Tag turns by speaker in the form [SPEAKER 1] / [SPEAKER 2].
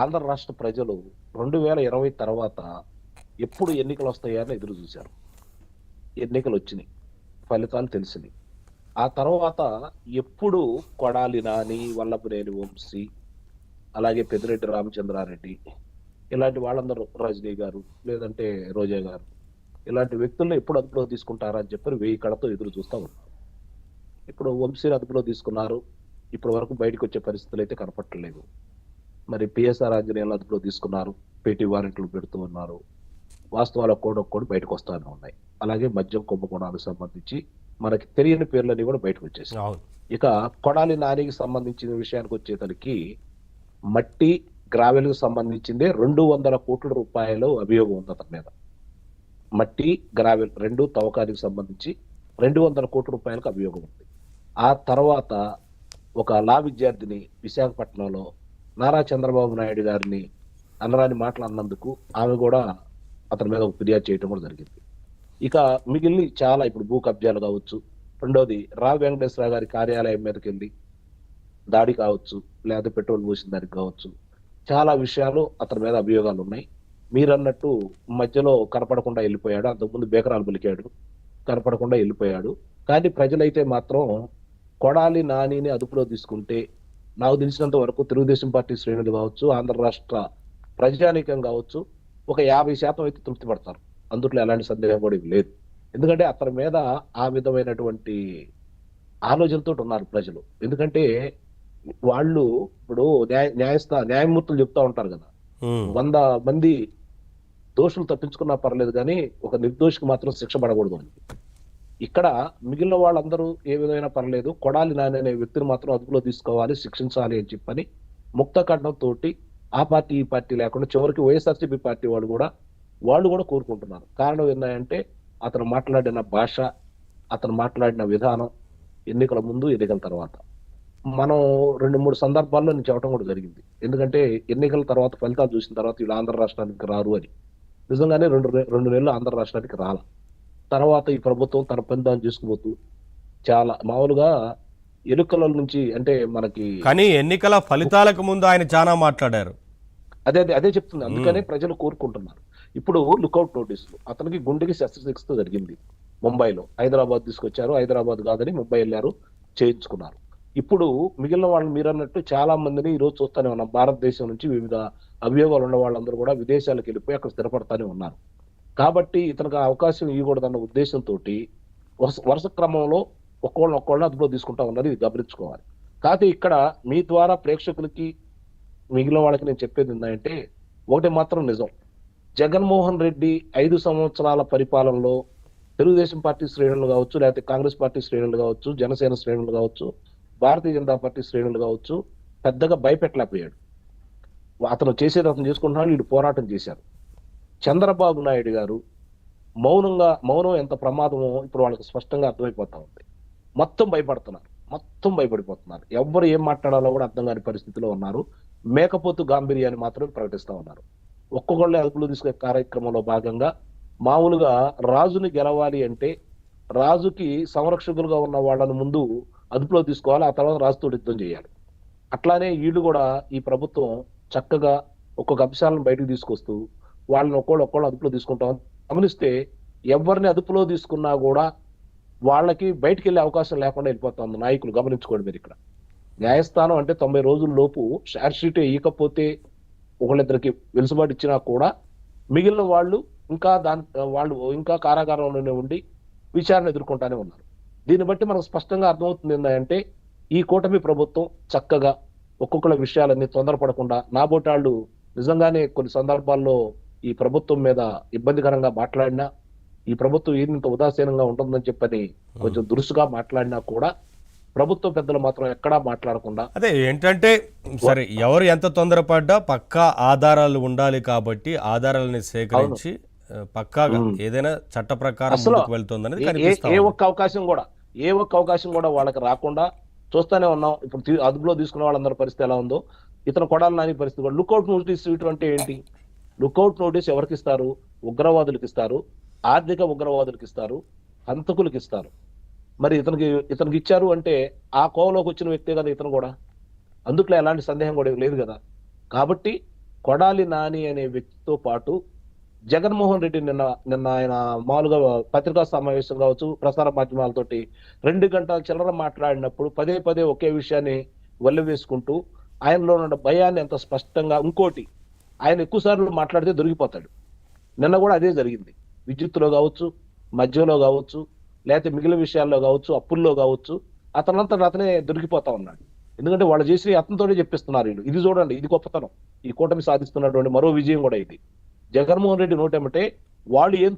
[SPEAKER 1] ఆంధ్ర రాష్ట్ర ప్రజలు 2020 తర్వాత ఎప్పుడు ఎన్నికలు వస్తాయని ఎదురు చూశారు. ఎన్నికలు వచ్చినాయి. ఫలితాలు తెలిసినాయి. ఆ తర్వాత ఎప్పుడు కొడాలి నాని, వల్లభనేని వంశీ, అలాగే పెద్దిరెడ్డి రామచంద్రారెడ్డి ఇలాంటి వాళ్ళందరూ, రజనీ గారు, లేదంటే రోజా గారు, ఇలాంటి వ్యక్తులను ఎప్పుడు అదుపులో తీసుకుంటారా అని చెప్పి 1000 కళ్ళతో ఎదురు చూస్తా ఉన్నారు. ఇప్పుడు వంశీని అదుపులో తీసుకున్నారు. ఇప్పటి వరకు బయటకు వచ్చే పరిస్థితులు అయితే కనపట్టలేదు. మరి పిఎస్ఆర్ ఆంజనేయులను అదుపులో తీసుకున్నారు. పేటీ వారెంట్లు పెడుతూ ఉన్నారు. వాస్తవాలు ఒక్కోటి బయటకు వస్తానే ఉన్నాయి. అలాగే మద్యం కుంభకోణాలకు సంబంధించి మనకి తెలియని పేర్లన్నీ కూడా బయటకు వచ్చేసాయి.
[SPEAKER 2] అవును.
[SPEAKER 1] ఇక కొడాలి నానికి సంబంధించిన విషయానికి వచ్చేసరికి మట్టి గ్రావెల్ కు సంబంధించిందే 200 కోట్ల రూపాయలు అభియోగం ఉంది అతని మీద. మట్టి గ్రావెల్ రెండు తవ్వకానికి సంబంధించి 200 కోట్ల రూపాయలకు అభియోగం ఉంది. ఆ తర్వాత ఒక లా విద్యార్థిని విశాఖపట్నంలో నారా చంద్రబాబు నాయుడు గారిని అనరాని మాటలు అన్నందుకు ఆమె కూడా అతని మీద ఒక ఫిర్యాదు చేయడం కూడా జరిగింది. ఇక మిగిలిన చాలా ఇప్పుడు భూ కబ్జాలు కావచ్చు, రెండోది రావు వెంకటేశ్వర గారి కార్యాలయం మీదకి వెళ్ళి దాడి కావచ్చు, లేదా పెట్రోల్ పోసిన దానికి కావచ్చు, చాలా విషయాలు అతని మీద అభియోగాలు ఉన్నాయి. మీరన్నట్టు మధ్యలో కనపడకుండా వెళ్ళిపోయాడు. అంతకుముందు బేకరాలు పలికాడు, కనపడకుండా వెళ్ళిపోయాడు. కానీ ప్రజలైతే మాత్రం కొడాలి నానిని అదుపులో తీసుకుంటే, నాకు తెలిసినంత వరకు తెలుగుదేశం పార్టీ శ్రేణులు కావచ్చు, ఆంధ్ర రాష్ట్ర ప్రజానీకం కావచ్చు, ఒక 50% అయితే తృప్తి పడతారు. అందుట్లో ఎలాంటి సందేహం కూడా లేదు. ఎందుకంటే అతని మీద ఆ విధమైనటువంటి ఆలోచనతో ఉన్నారు ప్రజలు. ఎందుకంటే వాళ్ళు ఇప్పుడు న్యాయమూర్తులు చెప్తా ఉంటారు కదా, 100 మంది దోషులు తప్పించుకున్నా పర్లేదు కానీ ఒక నిర్దోషికి మాత్రం శిక్ష పడకూడదు అని. ఇక్కడ మిగిలిన వాళ్ళందరూ ఏ విధమైనా పర్లేదు, కొడాలి నాని అనే వ్యక్తిని మాత్రం అదుపులో తీసుకోవాలి, శిక్షించాలి అని చెప్పని ముక్త ఖండంతో ఆ పార్టీ ఈ పార్టీ లేకుండా చివరికి వైఎస్ఆర్సీపీ పార్టీ వాళ్ళు కూడా కోరుకుంటున్నారు. కారణం ఏంటంటే అతను మాట్లాడిన భాష, అతను మాట్లాడిన విధానం, ఎన్నికల ముందు ఎన్నికల తర్వాత మనం 2-3 సందర్భాల్లో నేను చెప్పడం కూడా జరిగింది. ఎందుకంటే ఎన్నికల తర్వాత ఫలితాలు చూసిన తర్వాత వీళ్ళు ఆంధ్ర రాష్ట్రానికి రారు అని. నిజంగానే 2 నెలలు ఆంధ్ర రాష్ట్రానికి రాల. తర్వాత ఈ ప్రభుత్వం తన పని దాన్ని చేసుకుపోతూ చాలా మామూలుగా ఎన్నికల నుంచి అంటే మనకి,
[SPEAKER 2] కానీ ఎన్నికల ఫలితాలకు ముందు ఆయన చాలా మాట్లాడారు.
[SPEAKER 1] అదే చెప్తుంది. అందుకనే ప్రజలు కోరుకుంటున్నారు. ఇప్పుడు లుకౌట్ నోటీసులు, అతనికి గుండెకి శస్త్రచికిత్స జరిగింది ముంబైలో. హైదరాబాద్ తీసుకొచ్చారు, హైదరాబాద్ కాదని ముంబై వెళ్ళారు, చేయించుకున్నారు. ఇప్పుడు మిగిలిన వాళ్ళు మీరన్నట్టు చాలా మందిని ఈ రోజు చూస్తూనే ఉన్నాం. భారతదేశం నుంచి వివిధ అభియోగాలు ఉన్న వాళ్ళందరూ కూడా విదేశాలకు వెళ్ళిపోయి అక్కడ స్థిరపడతానే ఉన్నారు. కాబట్టి ఇతనికి అవకాశం ఇవ్వకూడదన్న ఉద్దేశంతో వరుస క్రమంలో ఒక్కోళ్ళని అదుపులో తీసుకుంటా ఉన్నారు. ఇది గమనించుకోవాలి. కాకపోతే ఇక్కడ మీ ద్వారా ప్రేక్షకులకి మిగిలిన వాళ్ళకి నేను చెప్పేది ఏంటంటే, ఒకటి మాత్రం నిజం, జగన్మోహన్ రెడ్డి 5 సంవత్సరాల పరిపాలనలో తెలుగుదేశం పార్టీ శ్రేణులు కావచ్చు, లేకపోతే కాంగ్రెస్ పార్టీ శ్రేణులు కావచ్చు, జనసేన శ్రేణులు కావచ్చు, భారతీయ జనతా పార్టీ శ్రేణులు కావచ్చు, పెద్దగా భయపెట్టలేకపోయాడు. అతను చేసేది అతను చేసుకుంటున్నాడు, వీడు పోరాటం చేశారు. చంద్రబాబు నాయుడు గారు మౌనం ఎంత ప్రమాదమో ఇప్పుడు వాళ్ళకి స్పష్టంగా అర్థమైపోతా ఉంది. మొత్తం భయపడిపోతున్నారు. ఎవ్వరు ఏం మాట్లాడాలో కూడా అర్థం కాని పరిస్థితిలో ఉన్నారు. మేకపోతు గాంభీర్యాన్ని మాత్రమే ప్రకటిస్తా ఉన్నారు. ఒక్కొక్కళ్ళే అదుపులో తీసుకునే కార్యక్రమంలో భాగంగా మామూలుగా రాజుని గెలవాలి అంటే రాజుకి సంరక్షకులుగా ఉన్న వాళ్ళని ముందు అదుపులో తీసుకోవాలి, ఆ తర్వాత రాజుతో యుద్ధం చేయాలి. అట్లానే వీళ్ళు కూడా ఈ ప్రభుత్వం చక్కగా ఒక్కొక్క అంశాలను బయటకు తీసుకొస్తూ వాళ్ళని ఒక్కోళ్ళు అదుపులో తీసుకుంటాం. గమనిస్తే ఎవరిని అదుపులో తీసుకున్నా కూడా వాళ్ళకి బయటికి వెళ్ళే అవకాశం లేకుండా వెళ్ళిపోతుంది నాయకులు. గమనించుకోండి మీరు. ఇక్కడ న్యాయస్థానం అంటే 90 రోజుల లోపు షార్ట్ షీట్ ఇవ్వకపోతే ఒకళ్ళిద్దరికి వెలుసుబాటు ఇచ్చినా కూడా మిగిలిన వాళ్ళు ఇంకా కారాగారంలోనే ఉండి విచారణ ఎదుర్కొంటానే ఉన్నారు. దీన్ని బట్టి మనకు స్పష్టంగా అర్థమవుతుంది ఏంటంటే ఈ కూటమి ప్రభుత్వం చక్కగా ఒక్కొక్కళ్ళ విషయాలన్నీ తొందరపడకుండా, నాబోటాళ్ళు నిజంగానే కొన్ని సందర్భాల్లో ఈ ప్రభుత్వం మీద ఇబ్బందికరంగా మాట్లాడినా, ఈ ప్రభుత్వం ఇంత ఉదాసీనంగా ఉంటుందని చెప్పని కొంచెం దురుసుగా మాట్లాడినా కూడా ప్రభుత్వ పెద్దలు మాత్రం ఎక్కడా మాట్లాడకుండా,
[SPEAKER 2] అదే ఏంటంటే సరే ఎవరు ఎంత తొందరపడ్డా పక్కా ఆధారాలు ఉండాలి కాబట్టి ఆధారాలని సేకరించి పక్కాగా ఏదైనా చట్ట ప్రకారం ముందుకు వెళ్తుందనేది కనిపిస్తుంది.
[SPEAKER 1] ఏ ఒక్క అవకాశం కూడా వాళ్ళకి రాకుండా చూస్తూనే ఉన్నాం. ఇప్పుడు అదుపులో తీసుకున్న వాళ్ళందరి పరిస్థితి ఎలా ఉందో, ఇతను కొడాలి నాని పరిస్థితి కూడా. లుకౌట్ నోటీస్ ఇవ్వటం అంటే ఏంటి? లుకౌట్ నోటీస్ ఎవరికి ఇస్తారు? ఉగ్రవాదులకు ఇస్తారు, ఆర్థిక ఉగ్రవాదులకు ఇస్తారు, హంతకులకు ఇస్తారు. మరి ఇతనికి ఇచ్చారు అంటే ఆ కోవలోకి వచ్చిన వ్యక్తే కదా ఇతను కూడా. అందుట్లో ఎలాంటి సందేహం కూడా లేదు కదా. కాబట్టి కొడాలి నాని అనే వ్యక్తితో పాటు జగన్మోహన్ రెడ్డి నిన్న నిన్న ఆయన మామూలుగా పత్రికా సమావేశం కావచ్చు, ప్రసార మాధ్యమాలతోటి 2 గంటల చిల్లర మాట్లాడినప్పుడు పదే పదే ఒకే విషయాన్ని వేసుకుంటూ ఆయనలో ఉన్న భయాన్ని ఎంత స్పష్టంగా, ఇంకోటి ఆయన ఎక్కువ సార్లు మాట్లాడితే దొరికిపోతాడు. నిన్న కూడా అదే జరిగింది. విద్యుత్తులో కావచ్చు, మద్యంలో కావచ్చు, లేకపోతే మిగిలిన విషయాల్లో కావచ్చు, అప్పుల్లో కావచ్చు, అతనే దొరికిపోతా ఉన్నాడు. ఎందుకంటే వాళ్ళు చేసి అతనితోనే చెప్పిస్తున్నారు వీళ్ళు. ఇది చూడండి, ఇది గొప్పతనం. ఈ కూటమి సాధిస్తున్నటువంటి మరో విజయం కూడా ఇది. జగన్మోహన్ రెడ్డి నోటెమ్మటే వాళ్ళు ఏం